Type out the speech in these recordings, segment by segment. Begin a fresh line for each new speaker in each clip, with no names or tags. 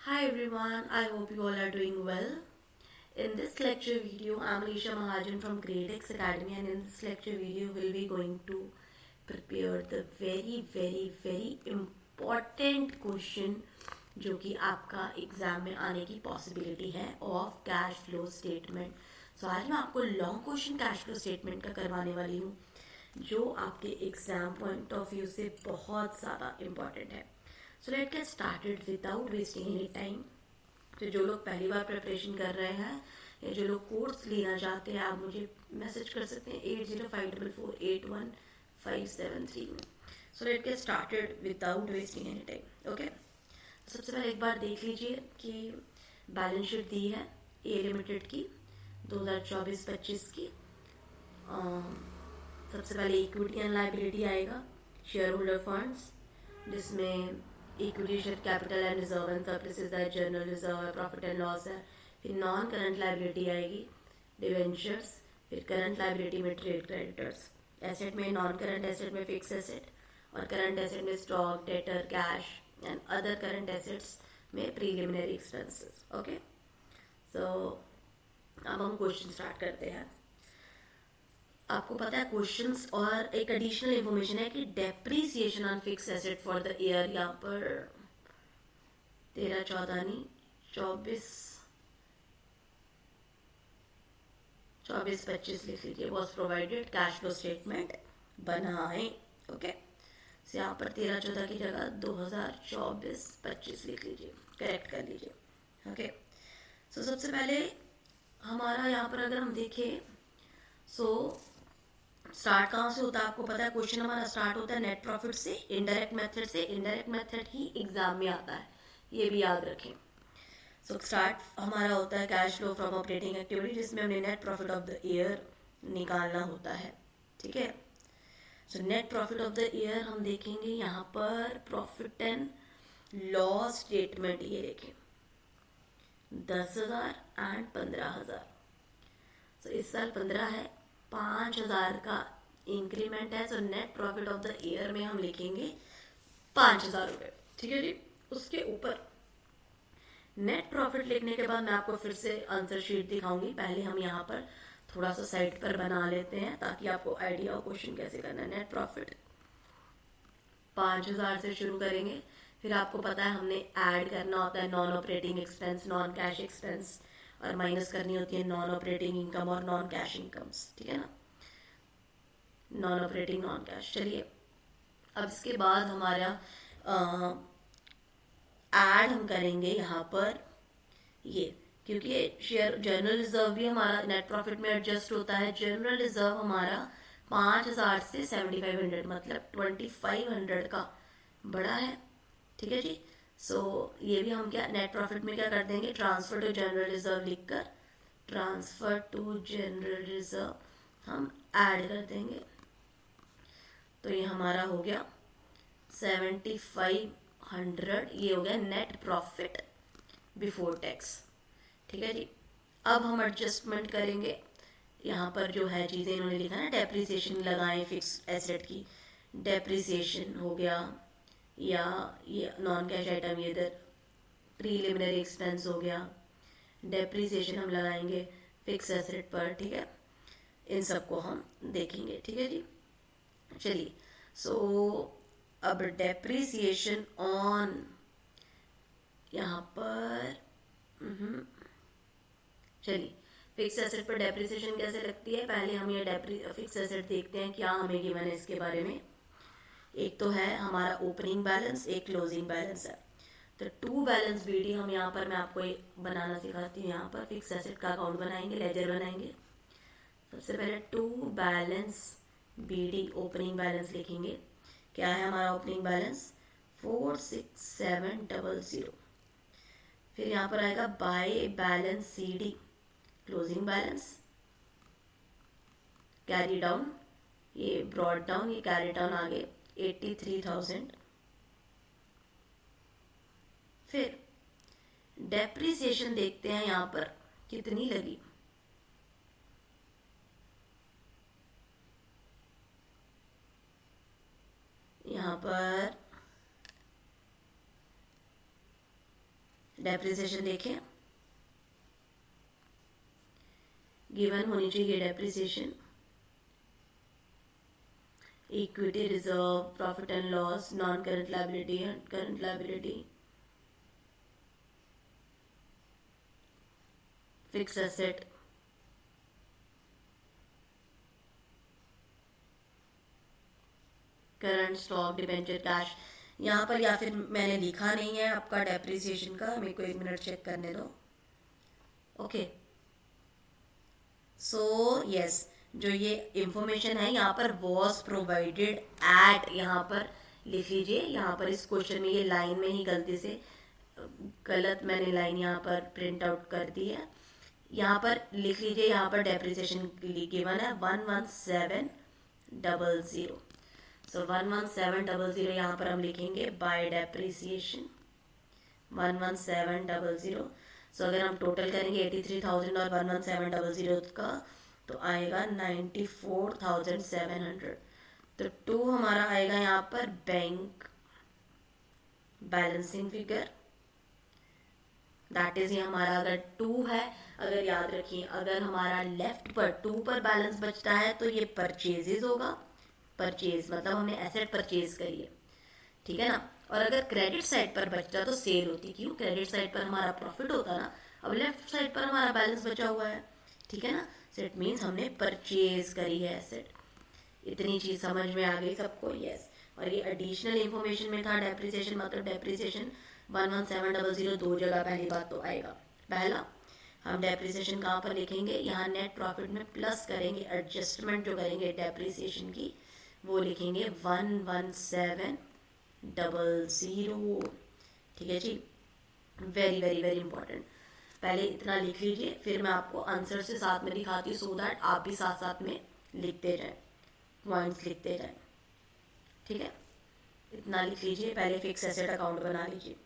Hi everyone, I hope you all are doing well. In this lecture video, I'm Alisha Mahajan from Grade X Academy, and in this lecture video, we'll be going to prepare the very important question जो कि आपका exam में आने की possibility है of cash flow statement. सो आज मैं आपको long question cash flow statement का करवाने वाली हूँ जो आपके एग्जाम पॉइंट ऑफ व्यू से बहुत ज़्यादा इम्पॉर्टेंट है. So let get started without wasting any time. तो जो लोग पहली बार प्रिपरेशन कर रहे हैं या जो लोग कोर्स लेना चाहते हैं, आप मुझे मैसेज कर सकते हैं 8054481573 में. So let get started without wasting any time. Okay, सबसे पहले एक बार देख लीजिए कि बैलेंस शीट दी है ए लिमिटेड की 2024-25 की. सबसे पहले इक्विटी एंड लाइबिलिटी आएगा, शेयर होल्डर फंड्स, जिसमें equity share capital and reserve and surpluses है, जनरल रिजर्व है, प्रॉफिट एंड लॉस है. फिर नॉन करंट लाइबिलिटी आएगी, डिवेंचर्स. फिर करंट लाइबिलिटी में ट्रेड क्रेडिटर्स, एसेट में नॉन करंट एसेट में फिक्स एसेट, और करंट एसेट में stock, debtor, cash and other current assets में प्रीलिमिनरी एक्सपेंसेस. ओके, सो अब हम क्वेश्चन स्टार्ट करते हैं. आपको पता है क्वेश्चंस और एक एडिशनल इंफॉर्मेशन है कि depreciation on fix asset for the year, यहाँ पर 13-14 नहीं, 24-25 लिख लीजिए, was provided cash flow statement बनाए. ओके, so यहाँ पर 13-14 की जगह 2024-25 लिख लीजिए, करेक्ट कर लीजिए. ओके, सो सबसे पहले हमारा यहाँ पर अगर हम देखें, सो स्टार्ट कहाँ से होता है आपको पता है. क्वेश्चन हमारा स्टार्ट होता है नेट प्रॉफिट से, इनडायरेक्ट मेथड से. इनडायरेक्ट मेथड ही एग्जाम में आता है, ये भी याद रखें. सो स्टार्ट हमारा होता है cash flow from operating activity, जिसमें हमने net profit of the year निकालना होता है. ठीक है, so net profit of the year हम देखेंगे यहाँ पर प्रॉफिट एंड लॉस स्टेटमेंट. ये देखें 10,000 एंड 15,000. सो इस साल 15 है, 5,000 का इंक्रीमेंट है. So net profit of the year में हम लिखेंगे 5,000 रुपये. ठीक है जी. उसके ऊपर नेट प्रॉफिट लिखने के बाद मैं आपको फिर से आंसर शीट दिखाऊंगी. पहले हम यहाँ पर थोड़ा सा साइड पर बना लेते हैं ताकि आपको आइडिया हो क्वेश्चन कैसे करना है. नेट प्रॉफिट 5,000 से शुरू करेंगे. फिर आपको पता है हमने ऐड करना होता है non operating expense, non cash expense, और माइनस करनी होती है नॉन ऑपरेटिंग इनकम और नॉन कैश इनकम्स. ठीक है ना, नॉन ऑपरेटिंग नॉन कैश. चलिए, अब इसके बाद हमारा ऐड हम करेंगे यहाँ पर ये, क्योंकि शेयर जनरल रिजर्व भी हमारा नेट प्रॉफिट में एडजस्ट होता है. जनरल रिजर्व हमारा 5,000 से 7,500 मतलब 2,500 का बड़ा है. ठीक है जी. सो ये भी हम क्या नेट प्रॉफिट में क्या कर देंगे, ट्रांसफर टू जनरल रिजर्व लिखकर ट्रांसफर टू जनरल रिजर्व हम ऐड कर देंगे. तो ये हमारा हो गया 7,500. ये हो गया नेट प्रॉफिट बिफोर टैक्स. ठीक है जी. अब हम एडजस्टमेंट करेंगे. यहाँ पर जो है चीज़ें इन्होंने लिखा है, डेप्रीसिएशन लगाएं फिक्स एसेट की, डेप्रीसिएशन हो गया, या ये नॉन कैश आइटम ये इधर प्रीलिमिनरी एक्सपेंस हो गया. डेप्रीसिएशन हम लगाएंगे फिक्स एसेट पर. ठीक है, इन सबको हम देखेंगे. ठीक है जी. चलिए, सो अब डेप्रीसिएशन ऑन यहाँ पर चलिए फिक्स एसेट पर डेप्रिसिएशन कैसे लगती है, पहले हम ये फिक्स एसेट देखते हैं क्या हमें गिवन है इसके बारे में. एक तो है हमारा ओपनिंग बैलेंस, एक क्लोजिंग बैलेंस है. तो टू बैलेंस बीडी हम यहाँ पर मैं आपको एक बनाना सिखाती हूँ. यहाँ पर फिक्स एसेट का अकाउंट बनाएंगे, लेजर बनाएंगे. सबसे पहले to balance BD opening balance लिखेंगे. क्या है हमारा ओपनिंग बैलेंस, 46700. फिर यहाँ पर आएगा by balance c d closing balance, carry down, ये ब्रॉड डाउन, ये कैरी डाउन आगे 83,000. फिर डेप्रिसिएशन देखते हैं यहाँ पर कितनी लगी. यहाँ पर डेप्रिसिएशन देखें, गिवन होनी चाहिए depreciation, equity reserve, profit and loss, non current liability, current liability, fix asset, current stock, debenture, cash. यहाँ पर या फिर मैंने लिखा नहीं है आपका डेप्रिसिएशन का, मेरे को 1 मिनट चेक करने दो। ओके, सो यस, जो ये इंफॉर्मेशन है यहाँ पर वॉज प्रोवाइडेड एट, यहाँ पर लिख लीजिए। यहाँ पर इस क्वेश्चन में ये लाइन में ही गलती से गलत मैंने लाइन यहाँ पर प्रिंट आउट कर दी है। यहाँ पर लिख लीजिए, यहाँ पर डेप्रिसिएशन गिवन है 11700। सो 11700 यहाँ पर हम लिखेंगे बाय डेप्रिसिएशन 11700। सो अगर हम टोटल करेंगे 83,000 और 11700 का, तो आएगा 94,700। तो 2 हमारा आएगा यहाँ पर bank balancing figure, that is ये हमारा अगर 2 है, अगर याद रखिए अगर हमारा लेफ्ट पर 2 पर बैलेंस बचता है तो ये परचेजेस होगा। परचेज मतलब हमने एसेट परचेज करी है, ठीक है ना। और अगर क्रेडिट साइड पर बचता तो सेल होती, क्यों? क्रेडिट साइड पर हमारा प्रॉफिट होता ना, अब लेफ्ट साइड पर हमारा बैलेंस बचा हुआ है, ठीक है ना। सो इट मीन्स हमने परचेज करी है एसेट। इतनी चीज समझ में आ गई सबको? यस। और ये एडिशनल इंफॉर्मेशन में था डेप्रिसिएशन, मतलब डेप्रिसिएशन 11700 2 जगह पहली बात तो आएगा। पहला, हम डेप्रिसिएशन कहाँ पर लिखेंगे? यहाँ नेट प्रॉफिट में प्लस करेंगे, एडजस्टमेंट जो करेंगे डेप्रिसिएशन की वो लिखेंगे 11700, ठीक है जी। वेरी वेरी वेरी इंपॉर्टेंट, पहले इतना लिख लीजिए, फिर मैं आपको आंसर से साथ में दिखाती हूँ, सो दैट आप भी साथ साथ में लिखते जाएं, पॉइंट्स लिखते जाएं, ठीक है। इतना लिख लीजिए, पहले फिक्स एसेट अकाउंट बना लीजिए।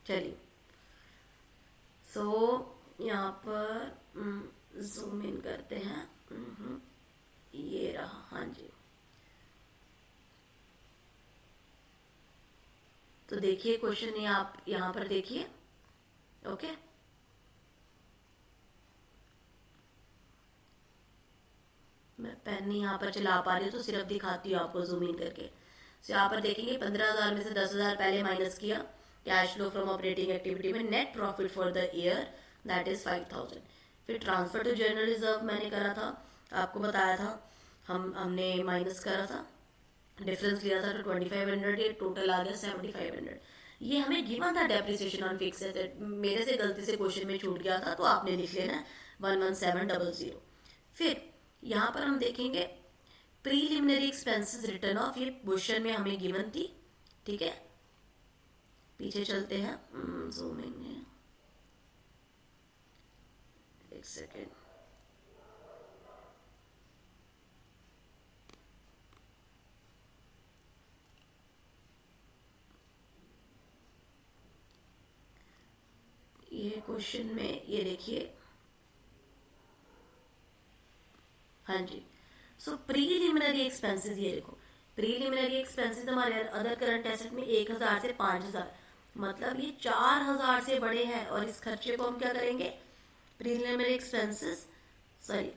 चलिए, सो यहाँ पर जूम इन करते हैं। ये रहा, हाँ जी। तो देखिए क्वेश्चन, ये आप यहाँ पर देखिए, ओके। मैं पेन नहीं यहाँ पर चला पा रही हूँ तो सिर्फ दिखाती हूँ आपको जूम इन करके। तो यहाँ पर देखेंगे 15,000 में से 10,000 पहले माइनस किया, cash flow from operating activity में, net profit for the year that is 5,000। फिर ट्रांसफर टू जनरल रिजर्व मैंने करा था, आपको बताया था, हमने माइनस करा था, डिफरेंस लिया था तो 2500, ये टोटल आ गया 7500। ये हमें गिवन था डेप्रिसिएशन ऑन फिक्स एसेट, मेरे से गलती से क्वेश्चन में छूट गया था तो आपने लिख लेना 11700। फिर यहाँ पर हम देखेंगे प्रीलिमिनरी एक्सपेंसेस रिटर्न ऑफ, ये क्वेश्चन में हमें गिवन थी, ठीक है। पीछे चलते हैं, जूम इन है, एक सेकेंड। ये क्वेश्चन में ये देखिए, हाँ जी। सो प्रीलिमिनरी एक्सपेंसेस, ये देखो प्रीलिमिनरी एक्सपेंसेस हमारे अदर करंट एसेट में 1,000 से 5,000, मतलब ये 4,000 से बड़े हैं। और इस खर्चे को हम क्या करेंगे? Preliminary expenses, sorry,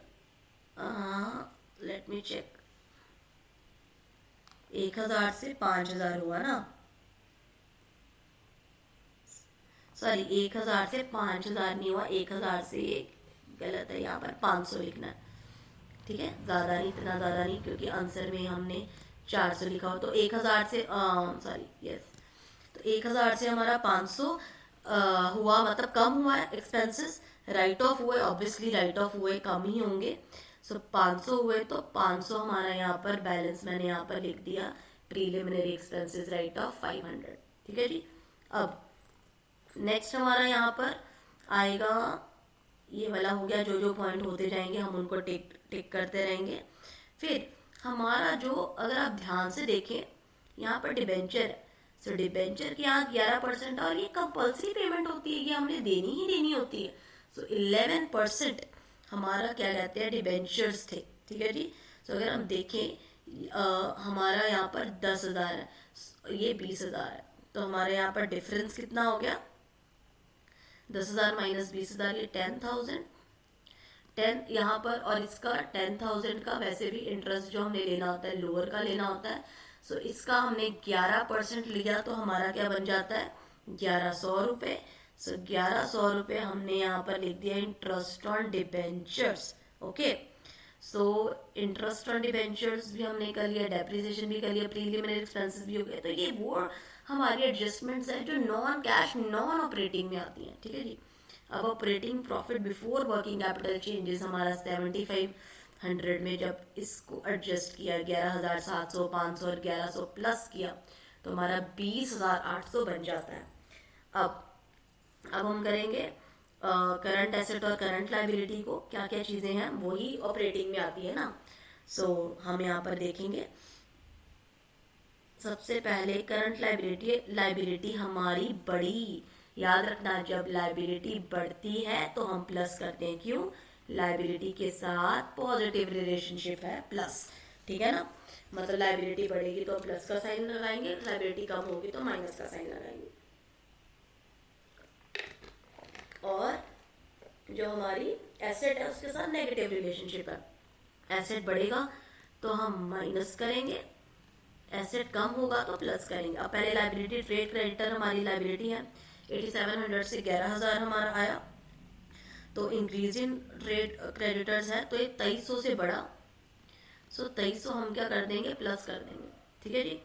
let me check, 1,000 से 5,000 हुआ ना, सॉरी 1,000 से 5,000 नहीं हुआ, 1,000 से, गलत है, यहाँ पर 500 लिखना है, ठीक है। ज़्यादा नहीं, इतना ज़्यादा नहीं, क्योंकि आंसर में हमने 400 लिखा हो। तो 1,000 से, सॉरी यस, तो 1,000 से हमारा 500 हुआ, मतलब कम हुआ है एक्सपेंसेस, राइट ऑफ हुए, ऑब्वियसली राइट ऑफ हुए कम ही होंगे। सो 500 हुए तो 500 हमारा यहाँ पर बैलेंस मैंने यहाँ पर लिख दिया, प्रीलिमिनरी एक्सपेंसेस राइट ऑफ 500, ठीक है जी। अब नेक्स्ट हमारा यहाँ पर आएगा, ये वाला हो गया, जो जो पॉइंट होते जाएंगे हम उनको टिक टिक करते रहेंगे। फिर हमारा जो, अगर आप ध्यान से देखें यहाँ पर डिबेंचर है, सो डिबेंचर की यहाँ 11%, और ये कंपल्सरी पेमेंट होती है, ये हमने देनी ही देनी होती है। सो 11% हमारा क्या कहते हैं, डिबेंचर्स थे, ठीक है जी। सो अगर हम देखें हमारा यहाँ पर 10,000 है, ये 20,000 है, तो हमारे यहाँ पर डिफरेंस कितना हो गया, 10,000 माइनस 20,000, ये 10,000, 10 यहाँ पर, और इसका 10,000 का वैसे भी इंटरेस्ट जो हमने लेना होता है लोअर का लेना होता है। सो इसका हमने 11% लिया तो हमारा क्या बन जाता है, 1100 रुपये। सो 1100 रुपये हमने यहाँ पर लिख दिया interest on debentures. Okay, so interest on debentures भी हमने कर लिया, डेप्रिसिएशन भी कर लिया, प्रीलिमिनरी एक्सपेंसेस भी हो गए। तो ये वो हमारी एडजस्टमेंट्स हैं जो नॉन कैश नॉन ऑपरेटिंग में आती हैं। ठीक है जी। अब operating profit before working capital changes हमारा 7500 में जब इसको एडजस्ट किया 11,700, 500 और 1100 प्लस किया तो हमारा 20,800 बन जाता है। अब हम करेंगे करंट एसेट और करंट लाइबिलिटी को, क्या क्या चीज़ें हैं वही ऑपरेटिंग में आती है ना। सो हम यहाँ पर देखेंगे सबसे पहले करंट लाइबिलिटी हमारी बढ़ी। याद रखना, जब लाइबिलिटी बढ़ती है तो हम प्लस करते हैं, क्यों, लाइबिलिटी के साथ पॉजिटिव रिलेशनशिप है प्लस। ठीक है ना, मतलब लाइबिलिटी बढ़ेगी तो प्लस का साइन लगाएंगे, लाइबिलिटी कम होगी तो माइनस का साइन लगाएंगे। और जो हमारी एसेट है उसके साथ नेगेटिव रिलेशनशिप है, एसेट बढ़ेगा तो हम माइनस करेंगे, एसेट कम होगा तो प्लस करेंगे। अब पहले लाइबिलिटी, ट्रेड क्रेडिटर हमारी लाइबिलिटी है, 8700 से 11,000 हमारा आया। तो इंक्रीज इन ट्रेड क्रेडिटर्स है तो ये 2300 से बढ़ा। सो 2300 हम क्या कर देंगे, प्लस कर देंगे। ठीक है जी,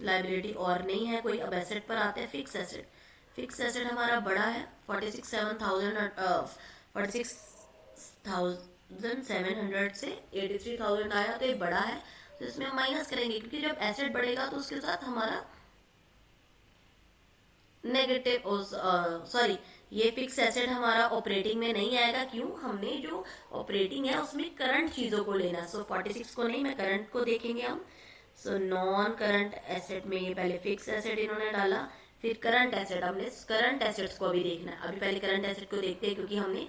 लाइबिलिटी और नहीं है कोई। अब एसेट पर आते हैं, फिक्स एसेट। फिक्स एसेट हमारा बड़ा है, 46,700 से 83,000 आया तो ये बड़ा है, तो इसमें हम माइनस करेंगे क्योंकि जब एसेट बढ़ेगा तो उसके साथ हमारा नेगेटिव, सॉरी, ये फिक्स एसेट हमारा ऑपरेटिंग में नहीं आएगा। क्यों, हमने जो ऑपरेटिंग है उसमें करंट चीज़ों को लेना है। सो 46 को नहीं, मैं करंट को देखेंगे हम। सो नॉन करंट एसेट में ये पहले फिक्स एसेट इन्होंने डाला, फिर करंट एसेट, हमने करंट एसेट्स को भी देखना है। अभी पहले करंट एसेट को देखते हैं क्योंकि हमने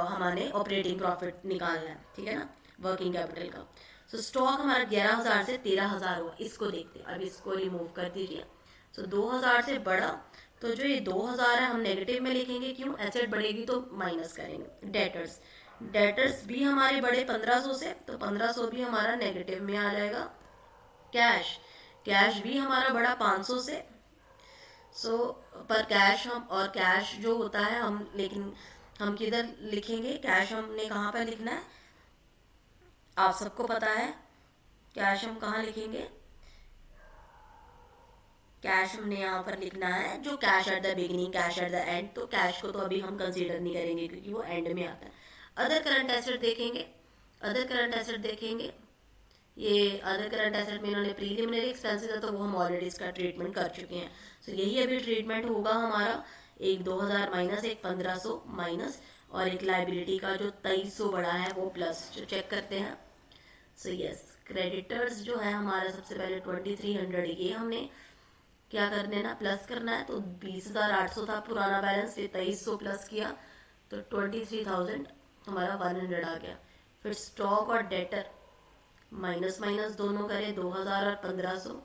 हमारे ऑपरेटिंग प्रॉफिट निकालना है। ठीक है ना, वर्किंग कैपिटल का। सो स्टॉक हमारा 11,000 से 13,000 हुआ, इसको देखते हैं। अब इसको रिमूव कर दीजिए। सो 2,000 से बढ़ा तो जो ये 2,000 है हम नेगेटिव में लिखेंगे, क्यों, एसेट बढ़ेगी तो माइनस करेंगे। डेटर्स भी हमारे बढ़े 1500 से, तो 1500 भी हमारा नेगेटिव में आ जाएगा। कैश भी हमारा बढ़ा 500 से। सो पर कैश हम, और कैश जो होता है हम, लेकिन हम किधर लिखेंगे, कैश हमने कहाँ पर लिखना है, आप सबको पता है कैश हम कहाँ लिखेंगे। कैश हमने यहाँ पर लिखना है जो cash at the beginning, cash at the end. तो कैश को तो अभी हम कंसीडर नहीं करेंगे क्योंकि वो एंड में आता है। अदर करंट एसेट देखेंगे, ये अदर करंट एसेट में इन्होंने प्रीलिमिनरी एक्सपेंसेस है तो वो हम ऑलरेडी इसका ट्रीटमेंट कर चुके हैं। सो यही अभी ट्रीटमेंट होगा हमारा, एक 2,000 माइनस, एक 1,500 माइनस, और एक लाइबिलिटी का जो 2300 बढ़ा है वो प्लस, जो चेक करते हैं। सो यस, क्रेडिटर्स जो है हमारा सबसे पहले 2300, ये हमने क्या कर देना, प्लस करना है। तो 20,800 था पुराना बैलेंस, फिर 2300 प्लस किया तो 23,000 हमारा 100 आ गया। फिर स्टॉक और डेटर माइनस माइनस दोनों करें, 2,000 और 1,500,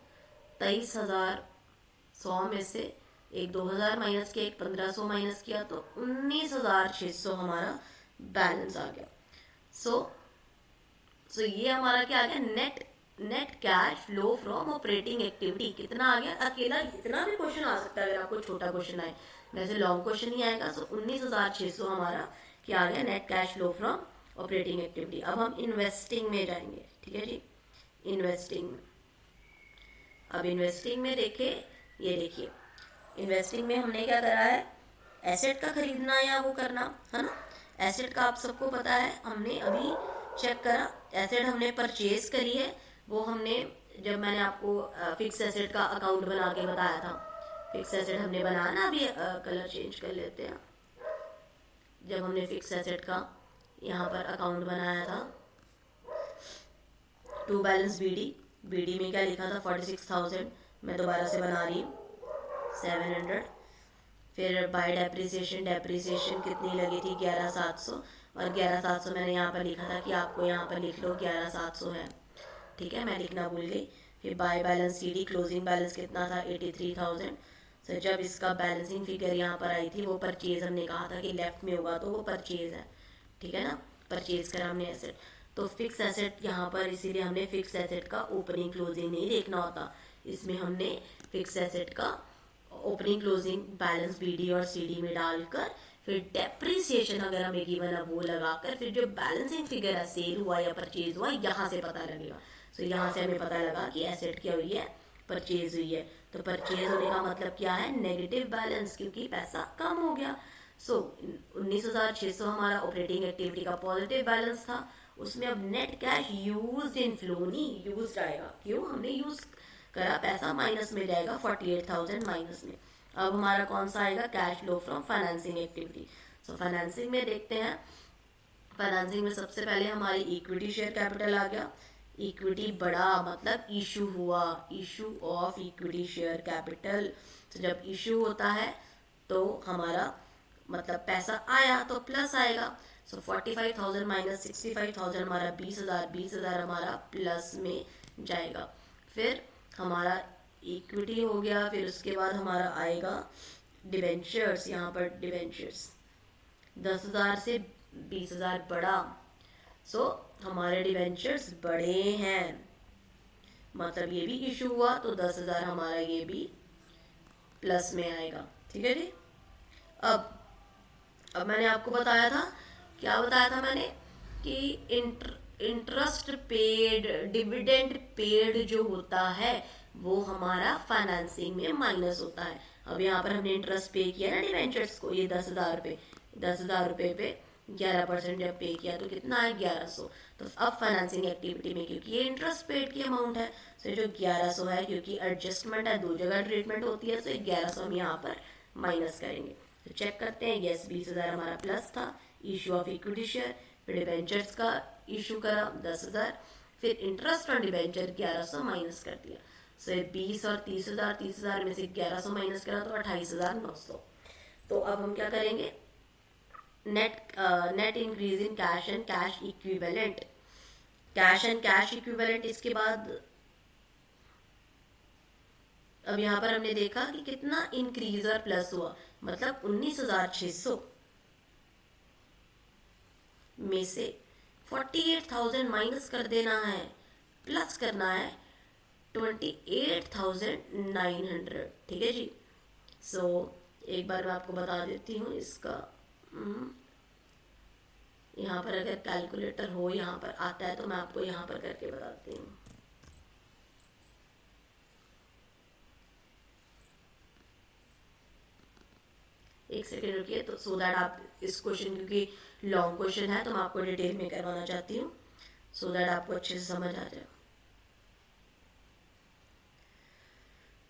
23,100 में से एक 2,000 माइनस किया, एक 1,500 माइनस किया तो 19,600 हमारा बैलेंस आ गया। सो ये हमारा क्या आ गया, net cash flow from operating activity. कितना आ गया, अकेला इतना भी क्वेश्चन आ सकता है अगर आपको छोटा क्वेश्चन आए, वैसे लॉन्ग क्वेश्चन ही आएगा। सो 19,600 हमारा क्या आ गया, net cash flow from operating activity. अब हम इन्वेस्टिंग में जाएंगे। ठीक है जी, इन्वेस्टिंग में, अब इन्वेस्टिंग में देखिए, ये देखिए इन्वेस्टिंग में हमने क्या करा है, एसेट का खरीदना या वो करना है ना। एसेट का आप सबको पता है, हमने अभी चेक करा, एसेट हमने परचेज करी है, वो हमने, जब मैंने आपको फिक्स एसेट का अकाउंट बना के बताया था, फिक्स एसेट हमने बनाया ना, अभी कलर चेंज कर लेते हैं। जब हमने फिक्स एसेट का यहाँ पर अकाउंट बनाया था, टू बैलेंस बीडी में क्या लिखा था, 46,000, मैं दोबारा से बना रही हूँ, 700। फिर बाय डेप्रिसिएशन कितनी लगी थी, 11,700, और 11,700 मैंने यहाँ पर लिखा था कि आपको यहाँ पर लिख लो 11,700 है। ठीक है, मैं लिखना भूल गई, फिर by balance CD closing balance कितना था 83,000। सो जब इसका बैलेंसिंग फिगर यहाँ पर आई थी वो परचेज हमने कहा था कि लेफ्ट में होगा तो वो परचेज है, ठीक है ना, परचेज करा हमने एसेट। तो फिक्स एसेट यहाँ पर इसीलिए हमने फिक्स एसेट का ओपनिंग क्लोजिंग नहीं देखना होता, इसमें हमने फिक्स एसेट का ओपनिंग क्लोजिंग बैलेंस BD और CD में डालकर फिर डेप्रिसिएशन अगर हमें गिवन है वो लगाकर फिर जो बैलेंसिंग फिगर है सेल हुआ या परचेज हुआ यहाँ से पता लगेगा। तो यहाँ से हमें पता लगा कि एसेट क्या हुई है, परचेज हुई है। तो परचेज होने का मतलब क्या है, नेगेटिव बैलेंस, क्योंकि पैसा कम हो गया। सो 19,600 हमारा ऑपरेटिंग एक्टिविटी का पॉजिटिव बैलेंस था, उसमें अब net cash used in flow नहीं यूज्ड आएगा, क्यों, हमने यूज करा, पैसा माइनस में जाएगा 48,000 माइनस में। अब हमारा कौन सा आएगा, cash flow from financing activity. So financing में देखते हैं, फाइनेंसिंग में सबसे पहले हमारी इक्विटी शेयर कैपिटल आ गया। इक्विटी बढ़ा मतलब इशू हुआ, issue of equity share capital. तो जब इशू होता है तो हमारा मतलब पैसा आया तो प्लस आएगा। सो 45,000 माइनस 65,000 हमारा 20,000, 20,000 हमारा प्लस में जाएगा। फिर हमारा इक्विटी हो गया, फिर उसके बाद हमारा आएगा डिबेंचर्स। यहाँ पर डिबेंचर्स 10,000 से 20,000 बढ़ा, सो हमारे डिबेंचर्स बड़े हैं, मतलब ये भी इशू हुआ तो 10,000 हमारा ये भी प्लस में आएगा, ठीक है जी। अब मैंने आपको बताया था, क्या बताया था मैंने, कि इंटरेस्ट पेड, डिविडेंड पेड जो होता है वो हमारा फाइनेंसिंग में माइनस होता है। अब यहाँ पर हमने इंटरेस्ट पे किया ना डिवेंचर्स को, ये 10,000 रुपये, 10,000 रुपये पे 11% जब पे किया तो कितना है 1100। तो अब फाइनेंसिंग एक्टिविटी में क्योंकि ये इंटरेस्ट पेड की अमाउंट है, तो जो 1100 है, क्योंकि एडजस्टमेंट है, दो जगह ट्रीटमेंट होती है, तो 1100 हम यहाँ पर माइनस करेंगे। तो चेक करते हैं, यस 20,000 हमारा प्लस था, इशू ऑफ इक्विटी शेयर, फिर डिबेंचर्स का इशू करा 10,000, फिर इंटरेस्ट ऑन डिबेंचर 1100 माइनस कर दिया। सो 20 और 30,000, 30,000 में से 1100 माइनस करा तो 28,900। तो अब हम क्या करेंगे, net increase in cash and cash equivalent, cash and cash equivalent. इसके बाद अब यहाँ पर हमने देखा कि कितना इंक्रीज और प्लस हुआ, मतलब 19,600 में से 48,000 माइनस कर देना है, प्लस करना है 28,900, ठीक है जी। सो एक बार मैं आपको बता देती हूँ इसका, यहाँ पर अगर कैलकुलेटर हो यहाँ पर आता है तो मैं आपको यहाँ पर करके बताती हूँ। एक सेकेंड रुकिए, तो सो दैट आप इस क्वेश्चन, क्योंकि लॉन्ग क्वेश्चन है तो मैं आपको डिटेल में करवाना चाहती हूँ, सो दैट आपको अच्छे से समझ आ जाए।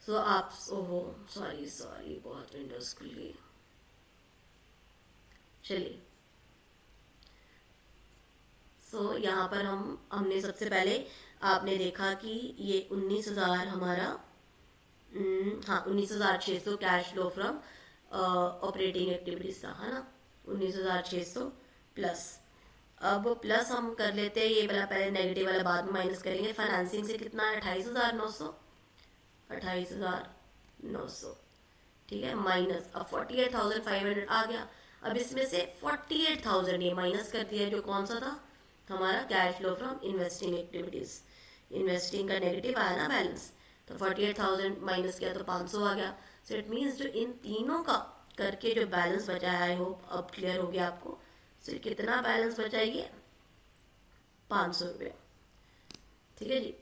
सो आप, ओहो सॉरी बहुत विंडोज खुल गई। चलिए, सो यहाँ पर हमने सबसे पहले आपने देखा कि ये 19,000 हमारा, हाँ 19,600 cash flow from operating activities था, है ना, 19,600 प्लस। अब प्लस हम कर लेते हैं, ये वाला पहले नेगेटिव वाला बाद में माइनस करेंगे। फाइनेंसिंग से कितना है 28,900, 28,900, ठीक है, माइनस अब 48,500 आ गया। अब इसमें से 48,000 ये माइनस कर दिया, जो कौन सा था हमारा cash flow from investing activities, investing का नेगेटिव आया ना बैलेंस, तो 48,000 माइनस किया तो 500 आ गया। सो इट मीन्स जो इन तीनों का करके जो बैलेंस बचा है, आई होप अब क्लियर हो गया आपको। सो कितना बैलेंस बचा ये 500 रुपया, ठीक है जी।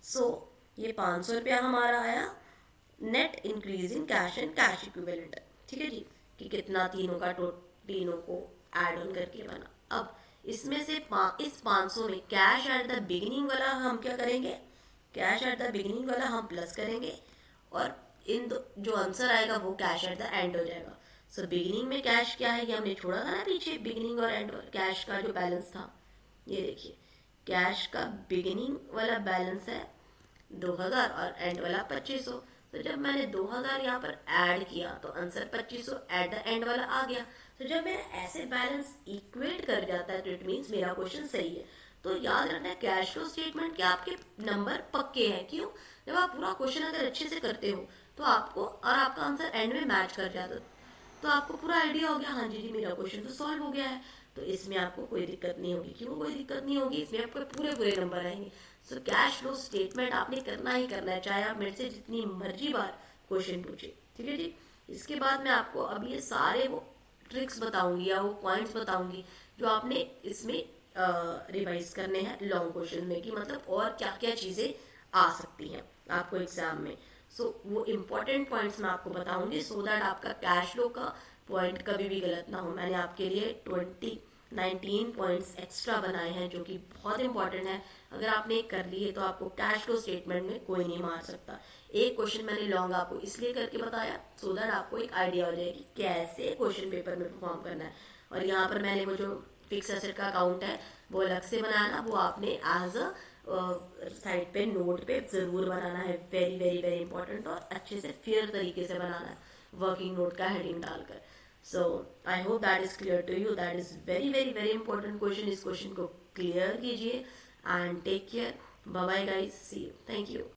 सो ये 500 रुपया हमारा आया net increase in cash and cash equivalent, ठीक है जी, कि कितना तीनों का तीनों को ऐड ऑन करके बना। अब इसमें से इस 500 में कैश एट द बिगिनिंग वाला हम क्या करेंगे, कैश एट द बिगिनिंग वाला हम प्लस करेंगे, और इन जो आंसर आएगा वो कैश एट द एंड हो जाएगा। सो बिगिनिंग में कैश क्या है, ये हमने छोड़ा था ना पीछे, बिगिनिंग और एंड कैश का जो बैलेंस था, ये देखिए कैश का बिगिनिंग वाला बैलेंस है 2,000 और एंड वाला 2,500। तो जब मैंने 2,000 यहाँ पर ऐड किया तो आंसर 2,500 एट द एंड वाला आ गया। तो जब मेरा ऐसे बैलेंस इक्वेट कर जाता है तो इट मीन्स मेरा क्वेश्चन सही है। तो याद रखना है कैश फ्लो स्टेटमेंट के आपके नंबर पक्के हैं, क्यों, जब आप पूरा क्वेश्चन अगर अच्छे से करते हो तो आपको, और आपका आंसर एंड में मैच कर जाता, तो आपको पूरा आइडिया हो गया, हाँ जी मेरा क्वेश्चन तो सॉल्व हो गया है। तो इसमें आपको कोई दिक्कत नहीं होगी। क्यों कोई दिक्कत नहीं होगी? इसमें आपको पूरे पूरे नंबर आएंगे। सो कैश फ्लो स्टेटमेंट आपने करना ही करना है, चाहे आप मेरे से जितनी मर्जी बार क्वेश्चन पूछे, ठीक है जी। इसके बाद मैं आपको अब ये सारे वो ट्रिक्स बताऊंगी या वो पॉइंट्स बताऊंगी जो आपने इसमें रिवाइज करने हैं लॉन्ग क्वेश्चन में, कि मतलब और क्या क्या चीज़ें आ सकती हैं आपको एग्जाम में। सो वो इम्पोर्टेंट पॉइंट्स मैं आपको बताऊंगी, सो दैट आपका कैश फ्लो का पॉइंट कभी भी गलत ना हो। मैंने आपके लिए 19 पॉइंट्स एक्स्ट्रा बनाए हैं जो कि बहुत इंपॉर्टेंट है। अगर आपने कर लिए तो आपको कैश फ्लो स्टेटमेंट में कोई नहीं मार सकता। एक क्वेश्चन मैंने लॉन्ग आपको इसलिए करके बताया सो दैट आपको एक आइडिया हो जाए कि कैसे क्वेश्चन पेपर में परफॉर्म करना है। और यहाँ पर मैंने वो जो फिक्स एसेट का अकाउंट है वो अलग से बनाना, वो आपने एज अ साइड पे नोट पे जरूर बनाना है। वेरी वेरी वेरी इंपॉर्टेंट, और अच्छे से फेयर तरीके से बनाना है, वर्किंग नोट का हेडिंग डालकर। So I hope that is clear to you. That is very very very important question. इस क्वेश्चन को क्लियर कीजिए and take care. Bye bye guys, see you, thank you.